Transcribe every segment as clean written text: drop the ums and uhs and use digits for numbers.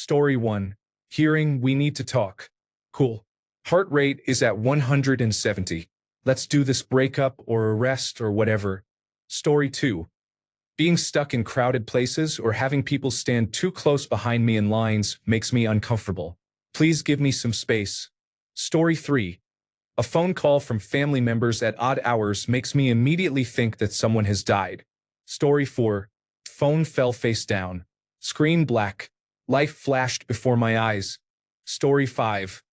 Story 1. Hearing we need to talk. Cool. Heart rate is at 170. Let's do this breakup or arrest or whatever. Story 2. Being stuck in crowded places or having people stand too close behind me in lines makes me uncomfortable. Please give me some space. Story 3. A phone call from family members at odd hours makes me immediately think that someone has died. Story 4. Phone fell face down. Screen black. Life flashed before my eyes. Story 5.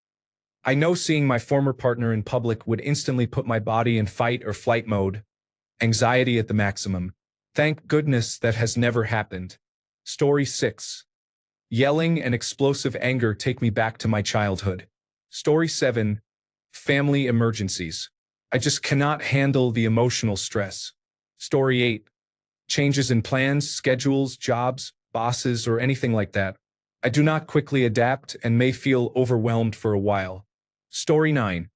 I know seeing my former partner in public would instantly put my body in fight or flight mode. Anxiety at the maximum. Thank goodness that has never happened. Story 6. Yelling and explosive anger take me back to my childhood. Story 7. Family emergencies. I just cannot handle the emotional stress. Story 8. Changes in plans, schedules, jobs, bosses, or anything like that. I do not quickly adapt and may feel overwhelmed for a while. Story 9.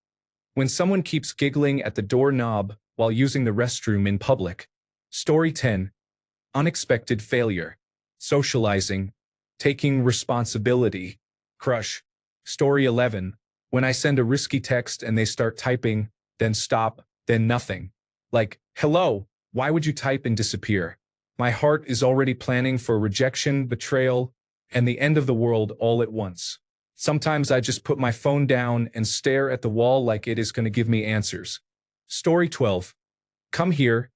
When someone keeps giggling at the doorknob while using the restroom in public. Story 10. Unexpected failure. Socializing. Taking responsibility. Crush. Story 11. When I send a risky text and they start typing, then stop, then nothing. Like, hello, why would you type and disappear? My heart is already planning for rejection, betrayal, and the end of the world all at once. Sometimes I just put my phone down and stare at the wall like it is going to give me answers. Story 12. Come here.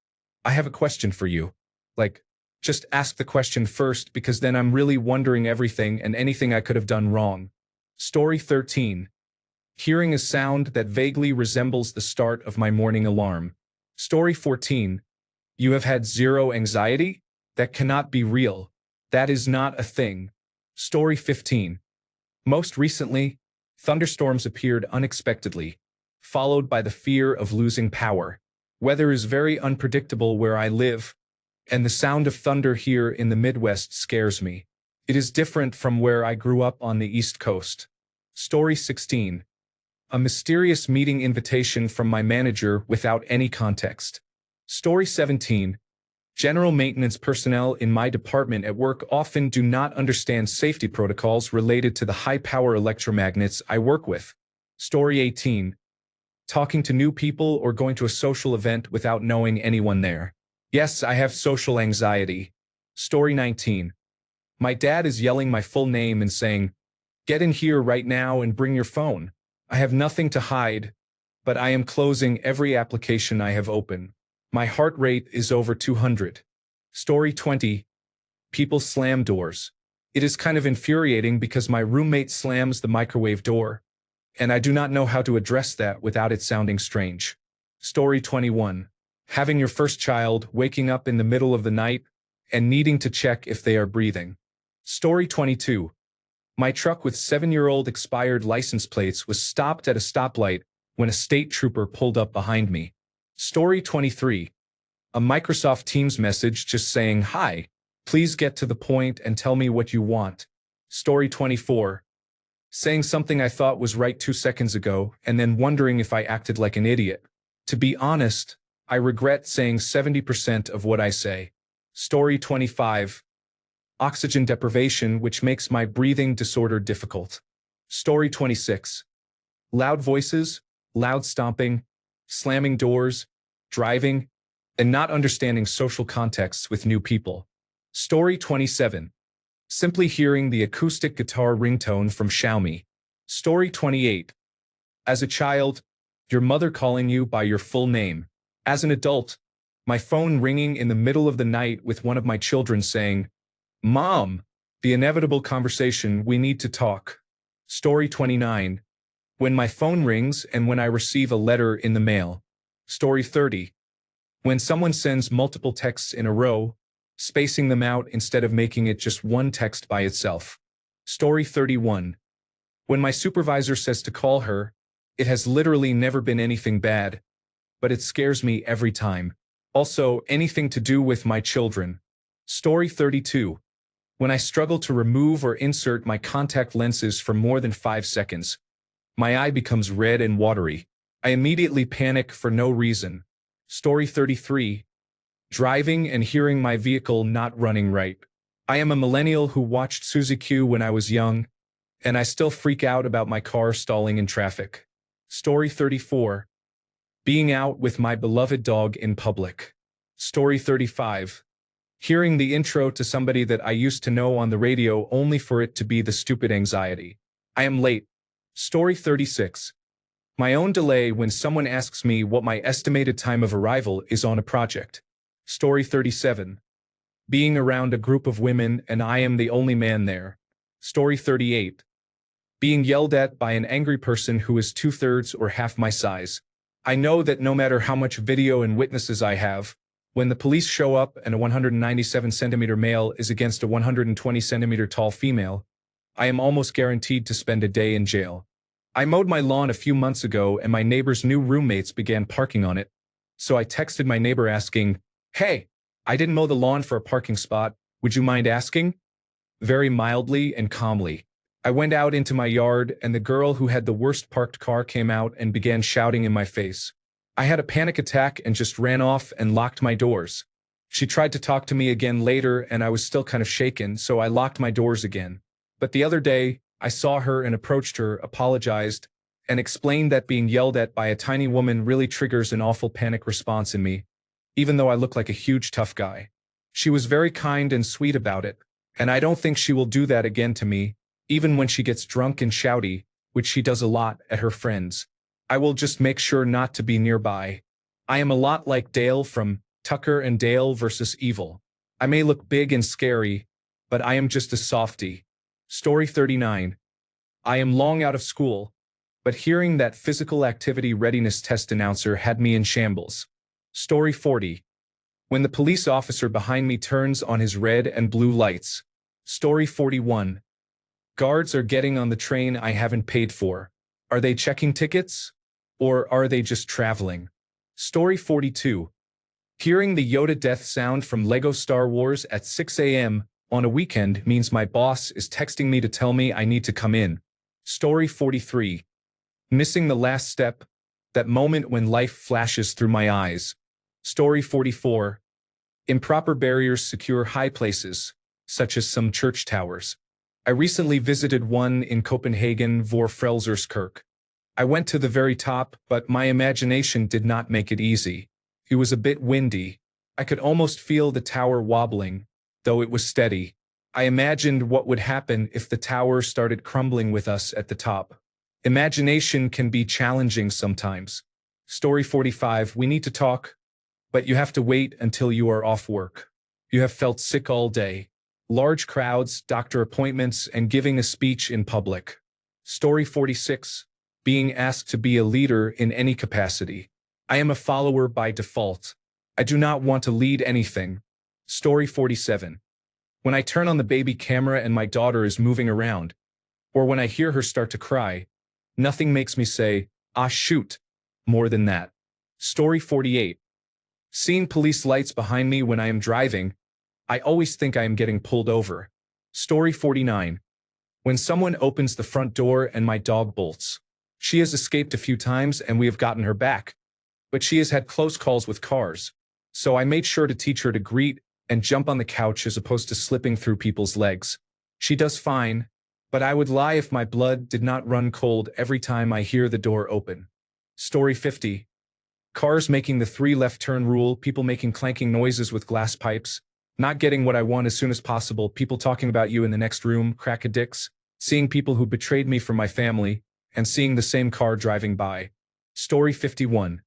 I have a question for you. Like, just ask the question first because then I'm really wondering everything and anything I could have done wrong. Story 13. Hearing a sound that vaguely resembles the start of my morning alarm. Story 14. You have had zero anxiety? That cannot be real. That is not a thing. Story 15. Most recently, thunderstorms appeared unexpectedly, followed by the fear of losing power. Weather is very unpredictable where I live, and the sound of thunder here in the Midwest scares me. It is different from where I grew up on the East Coast. Story 16. A mysterious meeting invitation from my manager without any context. Story 17. General maintenance personnel in my department at work often do not understand safety protocols related to the high-power electromagnets I work with. Story 18. Talking to new people or going to a social event without knowing anyone there. Yes, I have social anxiety. Story 19. My dad is yelling my full name and saying, "Get in here right now and bring your phone." I have nothing to hide, but I am closing every application I have open. My heart rate is over 200. Story 20. People slam doors. It is kind of infuriating because my roommate slams the microwave door, and I do not know how to address that without it sounding strange. Story 21. Having your first child, waking up in the middle of the night, and needing to check if they are breathing. Story 22. My truck with 7-year-old expired license plates was stopped at a stoplight when a state trooper pulled up behind me. Story 23. A Microsoft Teams message just saying, "Hi, please get to the point and tell me what you want." Story 24. Saying something I thought was right 2 seconds ago and then wondering if I acted like an idiot. To be honest, I regret saying 70% of what I say. Story 25. Oxygen deprivation, which makes my breathing disorder difficult. Story 26. Loud voices, loud stomping, slamming doors, driving, and not understanding social contexts with new people. Story 27. Simply hearing the acoustic guitar ringtone from Xiaomi. Story 28. As a child, your mother calling you by your full name. As an adult, my phone ringing in the middle of the night with one of my children saying, "Mom," the inevitable conversation, "We need to talk." Story 29. When my phone rings and when I receive a letter in the mail. Story 30. When someone sends multiple texts in a row, spacing them out instead of making it just one text by itself. Story 31. When my supervisor says to call her, it has literally never been anything bad, but it scares me every time. Also, anything to do with my children. Story 32. When I struggle to remove or insert my contact lenses for more than 5 seconds, my eye becomes red and watery. I immediately panic for no reason. Story 33. Driving and hearing my vehicle not running right. I am a millennial who watched Suzy Q when I was young, and I still freak out about my car stalling in traffic. Story 34. Being out with my beloved dog in public. Story 35. Hearing the intro to somebody that I used to know on the radio only for it to be the stupid anxiety. I am late. Story 36. My own delay when someone asks me what my estimated time of arrival is on a project. Story 37. Being around a group of women and I am the only man there. Story 38. Being yelled at by an angry person who is 2/3 or half my size. I know that no matter how much video and witnesses I have, when the police show up and a 197-centimeter male is against a 120-centimeter tall female, I am almost guaranteed to spend a day in jail. I mowed my lawn a few months ago and my neighbor's new roommates began parking on it, so I texted my neighbor asking, "Hey, I didn't mow the lawn for a parking spot, would you mind asking?" Very mildly and calmly. I went out into my yard and the girl who had the worst parked car came out and began shouting in my face. I had a panic attack and just ran off and locked my doors. She tried to talk to me again later and I was still kind of shaken, so I locked my doors again. But the other day, I saw her and approached her, apologized, and explained that being yelled at by a tiny woman really triggers an awful panic response in me, even though I look like a huge tough guy. She was very kind and sweet about it, and I don't think she will do that again to me, even when she gets drunk and shouty, which she does a lot at her friends. I will just make sure not to be nearby. I am a lot like Dale from Tucker and Dale vs. Evil. I may look big and scary, but I am just a softie. Story 39. I am long out of school, but hearing that physical activity readiness test announcer had me in shambles. Story 40. When the police officer behind me turns on his red and blue lights. Story 41. Guards are getting on the train I haven't paid for. Are they checking tickets? Or are they just traveling? Story 42. Hearing the Yoda death sound from Lego Star Wars at 6 a.m. on a weekend means my boss is texting me to tell me I need to come in. Story 43. Missing the last step, that moment when life flashes through my eyes. Story 44. Improper barriers secure high places, such as some church towers. I recently visited one in Copenhagen vor Frelserskirk. I went to the very top, but my imagination did not make it easy. It was a bit windy. I could almost feel the tower wobbling, though it was steady. I imagined what would happen if the tower started crumbling with us at the top. Imagination can be challenging sometimes. Story 45. We need to talk, but you have to wait until you are off work. You have felt sick all day. Large crowds, doctor appointments, and giving a speech in public. Story 46. Being asked to be a leader in any capacity. I am a follower by default. I do not want to lead anything. Story 47. When I turn on the baby camera and my daughter is moving around, or when I hear her start to cry, nothing makes me say, "Ah, shoot," more than that. Story 48. Seeing police lights behind me when I am driving, I always think I am getting pulled over. Story 49. When someone opens the front door and my dog bolts. She has escaped a few times and we have gotten her back, but she has had close calls with cars, so I made sure to teach her to greet and jump on the couch as opposed to slipping through people's legs. She does fine, but I would lie if my blood did not run cold every time I hear the door open. Story 50. Cars making the 3 left turn rule, people making clanking noises with glass pipes, not getting what I want as soon as possible, people talking about you in the next room, crack-a-dicks, seeing people who betrayed me from my family, and seeing the same car driving by. Story 51.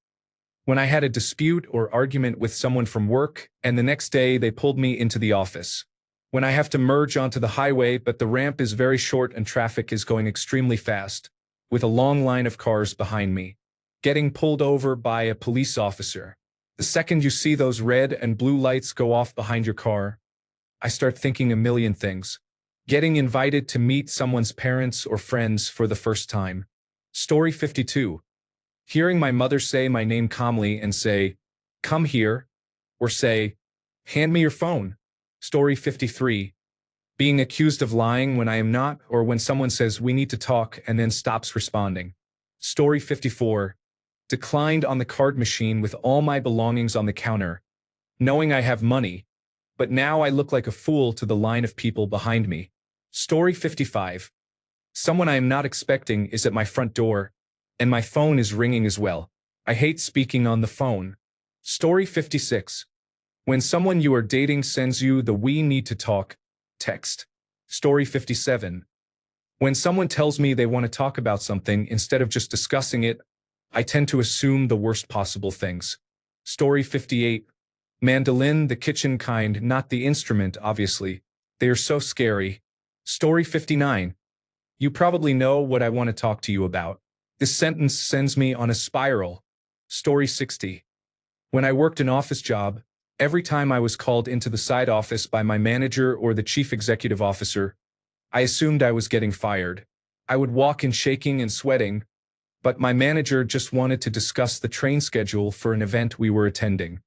When I had a dispute or argument with someone from work, and the next day they pulled me into the office. When I have to merge onto the highway but the ramp is very short and traffic is going extremely fast, with a long line of cars behind me. Getting pulled over by a police officer. The second you see those red and blue lights go off behind your car, I start thinking a million things. Getting invited to meet someone's parents or friends for the first time. Story 52. Hearing my mother say my name calmly and say, "Come here," or say, "Hand me your phone." Story 53. Being accused of lying when I am not, or when someone says we need to talk and then stops responding. Story 54. Declined on the card machine with all my belongings on the counter, knowing I have money, but now I look like a fool to the line of people behind me. Story 55. Someone I am not expecting is at my front door, and my phone is ringing as well. I hate speaking on the phone. Story 56. When someone you are dating sends you the "we need to talk" text. Story 57. When someone tells me they want to talk about something instead of just discussing it, I tend to assume the worst possible things. Story 58. Mandolin, the kitchen kind, not the instrument, obviously. They are so scary. Story 59. You probably know what I want to talk to you about. This sentence sends me on a spiral. Story 60. When I worked an office job, every time I was called into the side office by my manager or the chief executive officer, I assumed I was getting fired. I would walk in shaking and sweating, but my manager just wanted to discuss the train schedule for an event we were attending.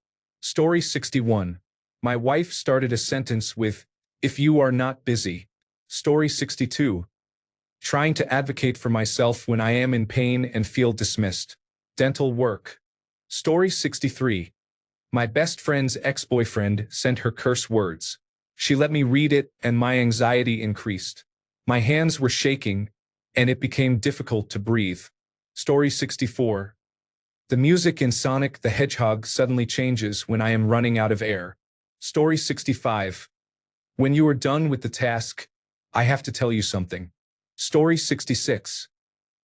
Story 61. My wife started a sentence with, "If you are not busy." Story 62. Trying to advocate for myself when I am in pain and feel dismissed. Dental work. Story 63. My best friend's ex-boyfriend sent her curse words. She let me read it and my anxiety increased. My hands were shaking, and it became difficult to breathe. Story 64. The music in Sonic the Hedgehog suddenly changes when I am running out of air. Story 65. When you are done with the task, I have to tell you something. Story 66.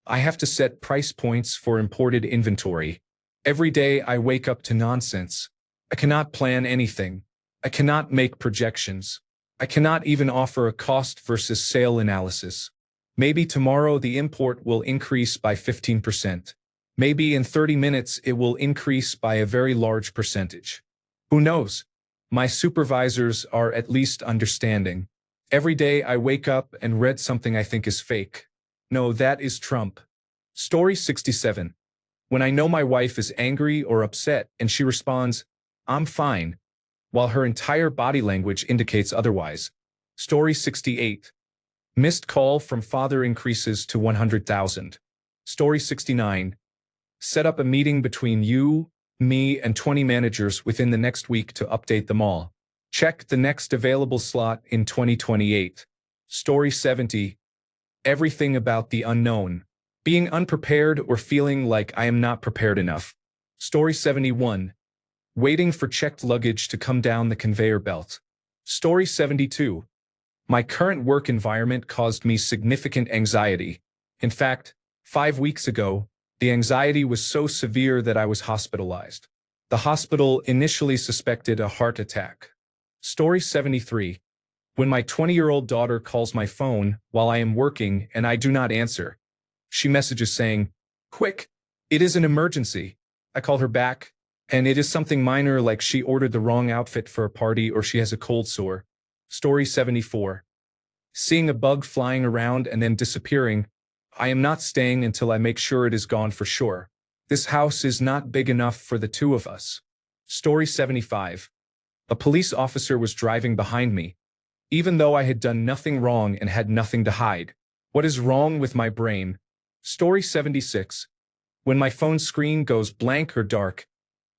I have to set price points for imported inventory. Every day I wake up to nonsense. I cannot plan anything. I cannot make projections. I cannot even offer a cost versus sale analysis. Maybe tomorrow the import will increase by 15%. Maybe in 30 minutes it will increase by a very large percentage. Who knows? My supervisors are at least understanding. Every day I wake up and read something I think is fake. No, that is Trump. Story 67. When I know my wife is angry or upset and she responds, "I'm fine," while her entire body language indicates otherwise. Story 68. Missed call from father increases to 100,000. Story 69. Set up a meeting between you, me, and 20 managers within the next week to update them all. Check the next available slot in 2028. Story 70. Everything about the unknown. Being unprepared or feeling like I am not prepared enough. Story 71. Waiting for checked luggage to come down the conveyor belt. Story 72. My current work environment caused me significant anxiety. In fact, 5 weeks ago, the anxiety was so severe that I was hospitalized. The hospital initially suspected a heart attack. Story 73. When my 20-year-old daughter calls my phone while I am working and I do not answer, she messages saying, "Quick, it is an emergency." I call her back, and it is something minor like she ordered the wrong outfit for a party or she has a cold sore. Story 74. Seeing a bug flying around and then disappearing, I am not staying until I make sure it is gone for sure. This house is not big enough for the two of us. Story 75. A police officer was driving behind me, even though I had done nothing wrong and had nothing to hide. What is wrong with my brain? Story 76. When my phone screen goes blank or dark,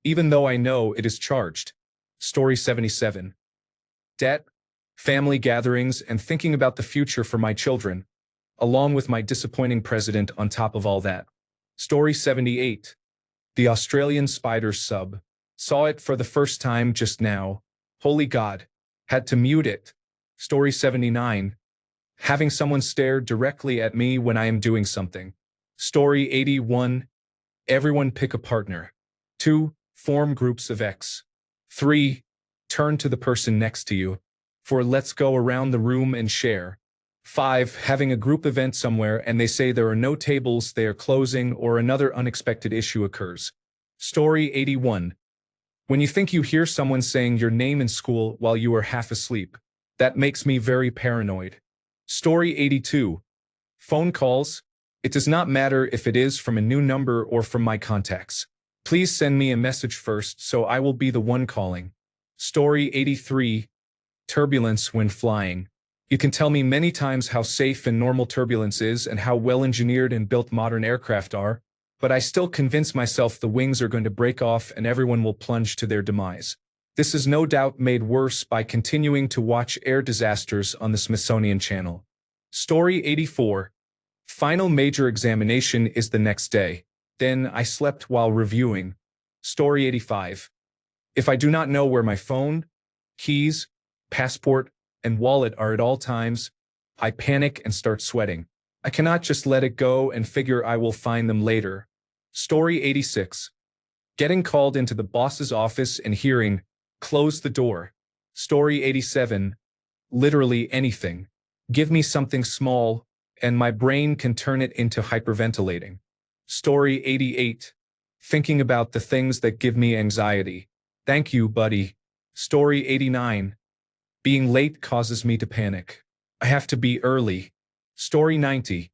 even though I know it is charged. Story 77. Debt, family gatherings, and thinking about the future for my children, along with my disappointing president on top of all that. Story 78. The Australian spider sub. Saw it for the first time just now. Holy God. Had to mute it. Story 79. Having someone stare directly at me when I am doing something. Story 81. Everyone pick a partner. 2. Form groups of X. 3. Turn to the person next to you. 4. Let's go around the room and share. 5. Having a group event somewhere and they say there are no tables, they are closing, or another unexpected issue occurs. Story 81. When you think you hear someone saying your name in school while you are half asleep, that makes me very paranoid. Story 82. Phone calls. It does not matter if it is from a new number or from my contacts. Please send me a message first so I will be the one calling. Story 83. Turbulence when flying. You can tell me many times how safe and normal turbulence is and how well-engineered and built modern aircraft are, but I still convince myself the wings are going to break off and everyone will plunge to their demise. This is no doubt made worse by continuing to watch air disasters on the Smithsonian Channel. Story 84. Final major examination is the next day. Then I slept while reviewing. Story 85. If I do not know where my phone, keys, passport, and wallet are at all times, I panic and start sweating. I cannot just let it go and figure I will find them later. Story 86. Getting called into the boss's office and hearing, "Close the door." Story 87. Literally anything. Give me something small, and my brain can turn it into hyperventilating. Story 88. Thinking about the things that give me anxiety. Thank you, buddy. Story 89. Being late causes me to panic. I have to be early. Story 90.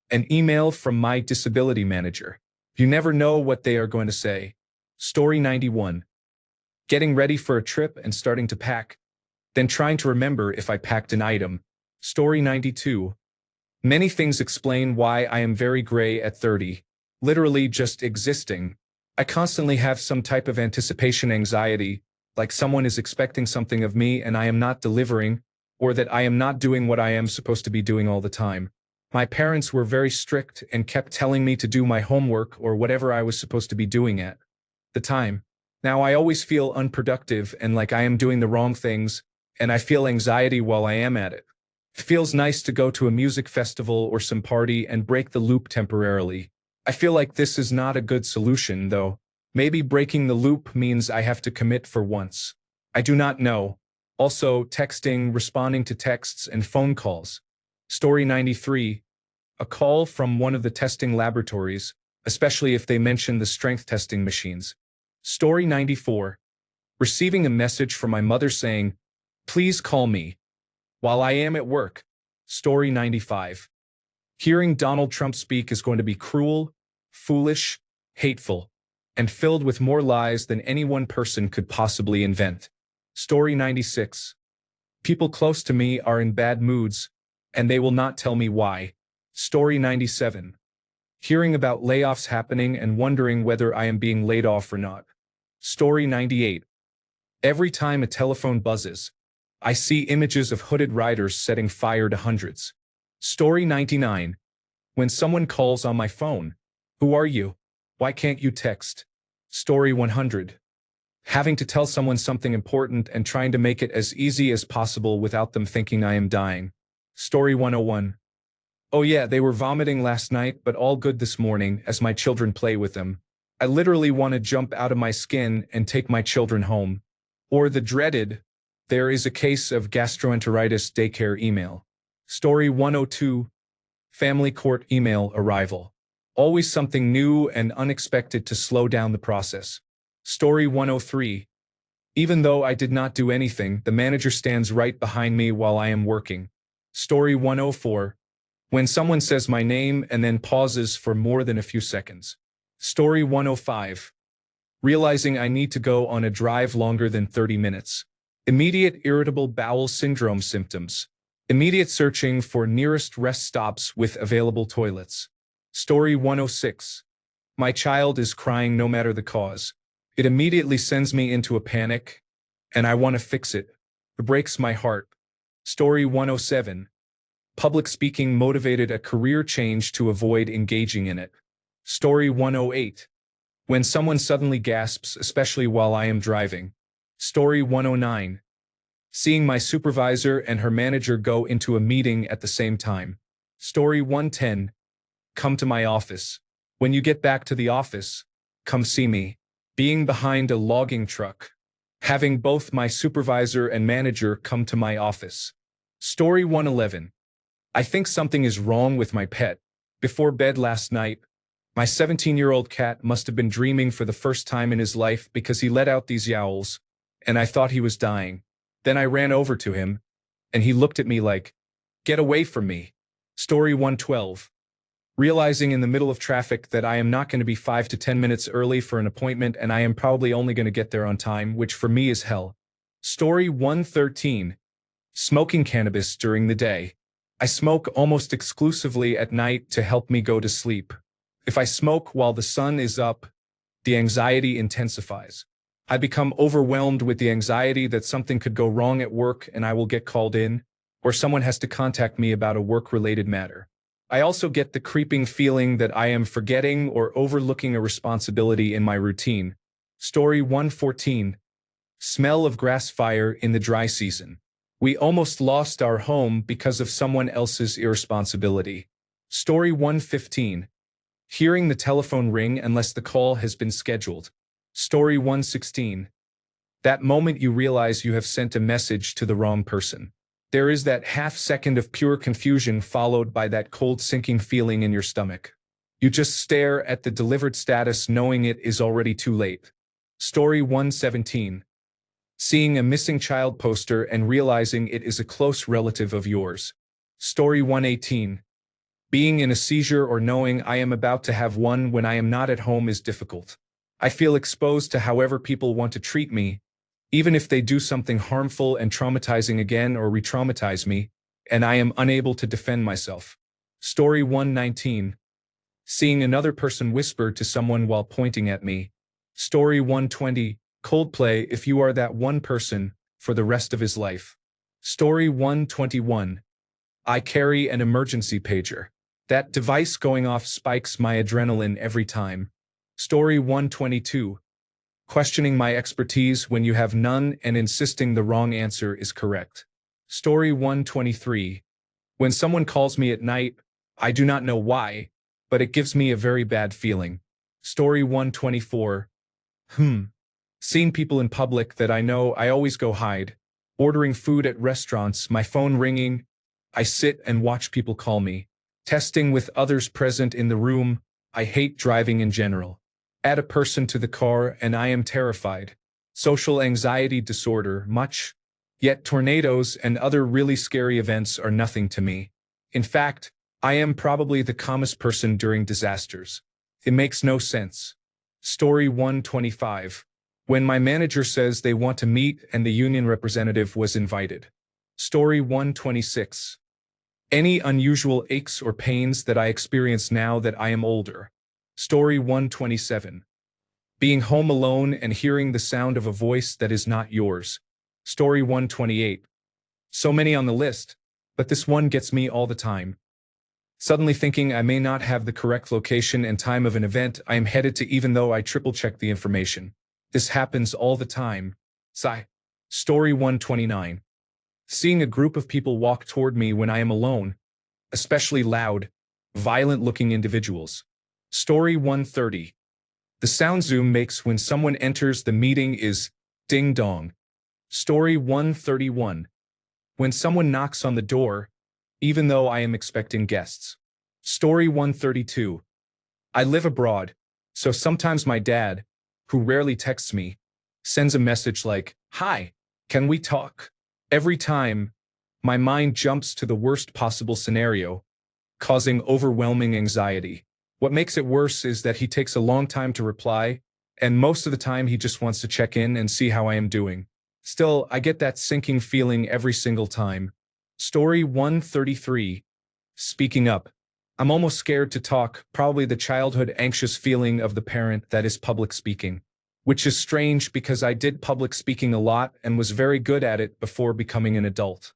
An email from my disability manager. You never know what they are going to say. Story 91. Getting ready for a trip and starting to pack, then trying to remember if I packed an item. Story 92. Many things explain why I am very gray at 30. Literally just existing. I constantly have some type of anticipation anxiety, like someone is expecting something of me and I am not delivering, or that I am not doing what I am supposed to be doing all the time. My parents were very strict and kept telling me to do my homework or whatever I was supposed to be doing at the time. Now I always feel unproductive and like I am doing the wrong things, and I feel anxiety while I am at it. It feels nice to go to a music festival or some party and break the loop temporarily. I feel like this is not a good solution, though. Maybe breaking the loop means I have to commit for once. I do not know. Also, texting, responding to texts, and phone calls. Story 93. A call from one of the testing laboratories, especially if they mention the strength testing machines. Story 94. Receiving a message from my mother saying, "Please call me while I am at work." Story 95. Hearing Donald Trump speak is going to be cruel, foolish, hateful, and filled with more lies than any one person could possibly invent. Story 96. People close to me are in bad moods, and they will not tell me why. Story 97. Hearing about layoffs happening and wondering whether I am being laid off or not. Story 98. Every time a telephone buzzes, I see images of hooded riders setting fire to hundreds. Story 99. When someone calls on my phone, "Who are you? Why can't you text?" Story 100. Having to tell someone something important and trying to make it as easy as possible without them thinking I am dying. Story 101. Oh yeah, they were vomiting last night, but all good this morning as my children play with them. I literally want to jump out of my skin and take my children home. Or the dreaded, "There is a case of gastroenteritis daycare" email. Story 102. Family court email arrival. Always something new and unexpected to slow down the process. Story 103. Even though I did not do anything, the manager stands right behind me while I am working. Story 104. When someone says my name and then pauses for more than a few seconds. Story 105. Realizing I need to go on a drive longer than 30 minutes. Immediate irritable bowel syndrome symptoms. Immediate searching for nearest rest stops with available toilets. Story 106. My child is crying no matter the cause. It immediately sends me into a panic, and I want to fix it. It breaks my heart. Story 107. Public speaking motivated a career change to avoid engaging in it. Story 108. When someone suddenly gasps, especially while I am driving. Story 109. Seeing my supervisor and her manager go into a meeting at the same time. Story 110. Come to my office. When you get back to the office, come see me. Being behind a logging truck. Having both my supervisor and manager come to my office. Story 111. I think something is wrong with my pet. Before bed last night, my 17-year-old cat must have been dreaming for the first time in his life because he let out these yowls, and I thought he was dying. Then I ran over to him, and he looked at me like, "Get away from me." Story 112. Realizing in the middle of traffic that I am not going to be 5 to 10 minutes early for an appointment and I am probably only going to get there on time, which for me is hell. Story 113. Smoking cannabis during the day. I smoke almost exclusively at night to help me go to sleep. If I smoke while the sun is up, the anxiety intensifies. I become overwhelmed with the anxiety that something could go wrong at work and I will get called in, or someone has to contact me about a work-related matter. I also get the creeping feeling that I am forgetting or overlooking a responsibility in my routine. Story 114. Smell of grass fire in the dry season. We almost lost our home because of someone else's irresponsibility. Story 115. Hearing the telephone ring unless the call has been scheduled. Story 116. That moment you realize you have sent a message to the wrong person. There is that half second of pure confusion followed by that cold sinking feeling in your stomach. You just stare at the delivered status knowing it is already too late. Story 117. Seeing a missing child poster and realizing it is a close relative of yours. Story 118. Being in a seizure or knowing I am about to have one when I am not at home is difficult. I feel exposed to however people want to treat me, even if they do something harmful and traumatizing again or re-traumatize me, and I am unable to defend myself. Story 119. Seeing another person whisper to someone while pointing at me. Story 120. Coldplay if you are that one person for the rest of his life. Story 121. I carry an emergency pager. That device going off spikes my adrenaline every time. Story 122. Questioning my expertise when you have none and insisting the wrong answer is correct. Story 123. When someone calls me at night, I do not know why, but it gives me a very bad feeling. Story 124. Seeing people in public that I know I always go hide. Ordering food at restaurants, my phone ringing. I sit and watch people call me. Testing with others present in the room. I hate driving in general. Add a person to the car and I am terrified. Social anxiety disorder, much. Yet tornadoes and other really scary events are nothing to me. In fact, I am probably the calmest person during disasters. It makes no sense. Story 125. When my manager says they want to meet and the union representative was invited. Story 126. Any unusual aches or pains that I experience now that I am older. Story 127. Being home alone and hearing the sound of a voice that is not yours. Story 128. So many on the list, but this one gets me all the time. Suddenly thinking I may not have the correct location and time of an event I am headed to even though I triple-check the information. This happens all the time. Sigh. Story 129. Seeing a group of people walk toward me when I am alone, especially loud, violent-looking individuals. Story 130. The sound Zoom makes when someone enters the meeting is ding dong. Story 131. When someone knocks on the door, even though I am expecting guests. Story 132. I live abroad, so sometimes my dad, who rarely texts me, sends a message like, "Hi, can we talk?" Every time, my mind jumps to the worst possible scenario, causing overwhelming anxiety. What makes it worse is that he takes a long time to reply, and most of the time he just wants to check in and see how I am doing. Still, I get that sinking feeling every single time. Story 133. Speaking up. I'm almost scared to talk, probably the childhood anxious feeling of the parent that is public speaking. Which is strange because I did public speaking a lot and was very good at it before becoming an adult.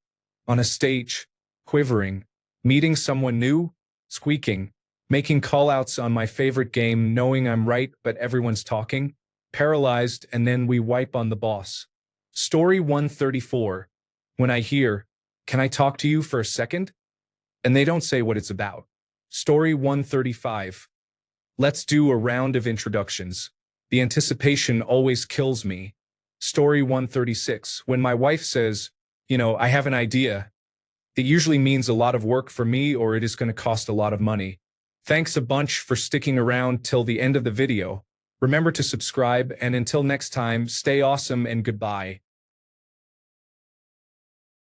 On a stage, quivering, meeting someone new, squeaking, making call-outs on my favorite game knowing I'm right but everyone's talking, paralyzed and then we wipe on the boss. Story 134. When I hear, "Can I talk to you for a second?" And they don't say what it's about. Story 135. Let's do a round of introductions. The anticipation always kills me. Story 136. When my wife says, I have an idea, it usually means a lot of work for me or it is going to cost a lot of money. Thanks a bunch for sticking around till the end of the video. Remember to subscribe and until next time, stay awesome and goodbye.